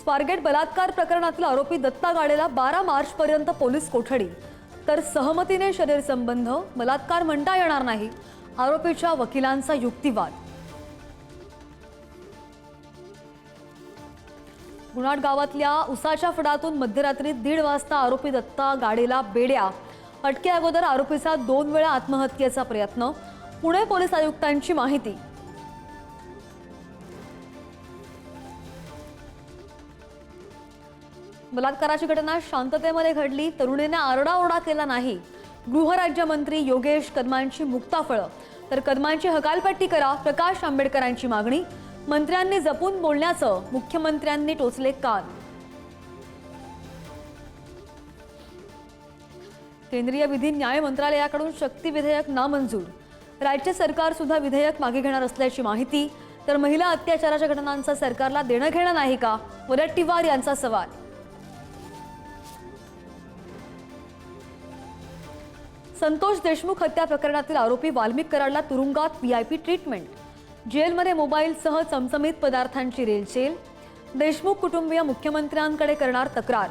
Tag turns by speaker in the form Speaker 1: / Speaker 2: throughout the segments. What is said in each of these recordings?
Speaker 1: स्वारगेट बलात्कार प्रकरणातील आरोपी दत्ता गाडेला 12 मार्च पर्यंत पोलीस कोठडी, तर सहमतीने शरीर संबंध बलात्कार म्हणता येणार नाही, आरोपीच्या वकिलांचा युक्तिवाद। गुणाड गावातल्या उसाच्या फडातून मध्यरात्री 1:30 वाजता आरोपी दत्ता गाडेला बेड्या। अटके अगोदर आरोपीचा 2 वेळा आत्महत्येचा प्रयत्न। पुणे पोलीस आयुक्तांची माहिती। बलात्काराची घटना शांततेमध्ये घडली, तरुणीने आरडाओरडा केला नाही। गृहराज्यमंत्री योगेश कदमांची मुक्ताफळं, तर कदमांची हकालपट्टी करा, प्रकाश आंबेडकरांची मागणी। मंत्र्यांनी जपून बोलण्याचं, मुख्यमंत्र्यांनी टोचले कान। केंद्रीय विधी न्याय मंत्रालयाकडून शक्ती विधेयक नामंजूर। राज्य सरकार सुद्धा विधेयक मागे घेणार असल्याची माहिती। तर महिला अत्याचाराच्या घटनांचा सरकारला देणं घेणं नाही का, वडेट्टीवार यांचा सवाल। संतोष देशमुख हत्या प्रकरणातील आरोपी वाल्मिक कराडला तुरुंगात व्हीआयपी ट्रीटमेंट। जेलमध्ये मोबाईलसह चमचमीत पदार्थांची रेलचेल। देशमुख कुटुंबीय मुख्यमंत्र्यांकडे करणार तक्रार।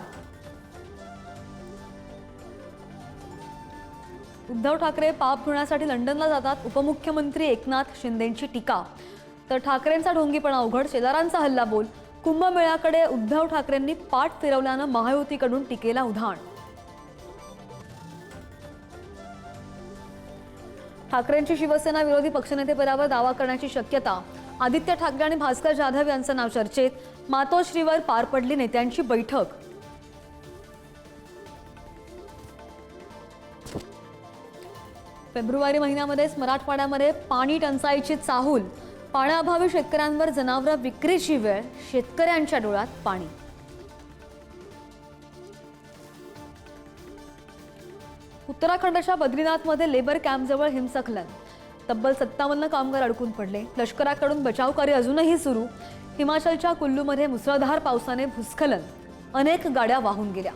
Speaker 1: उद्धव ठाकरे पाप धुण्यासाठी लंडनला जातात, उपमुख्यमंत्री एकनाथ शिंदेंची टीका। तर ठाकरेंचा ढोंगीपणा उघड, शेजारांचा हल्लाबोल। कुंभमेळ्याकडे उद्धव ठाकरेंनी पाठ फिरवल्यानं महायुतीकडून टीकेला उधाण। ठाकरेंची शिवसेना विरोधी पक्षनेतेपदावर दावा करण्याची शक्यता। आदित्य ठाकरे आणि भास्कर जाधव यांचं नाव चर्चेत। मातोश्रीवर पार पडली नेत्यांची बैठक। फेब्रुवारी महिन्यामध्येच मराठवाड्यामध्ये पाणी टंचाईची चाहूल। पाण्याअभावी शेतकऱ्यांवर जनावरं विक्रीची वेळ, शेतकऱ्यांच्या डोळ्यात पाणी। उत्तराखंडच्या बद्रीनाथमध्ये लेबर कॅम्पजवळ हिंसखलन। तब्बल 57 कामगार अडकून पडले। लष्कराकडून बचावकार्य अजूनही सुरू। हिमाचलच्या कुल्लूमध्ये मुसळधार पावसाने भूस्खलन, अनेक गाड्या वाहून गेल्या।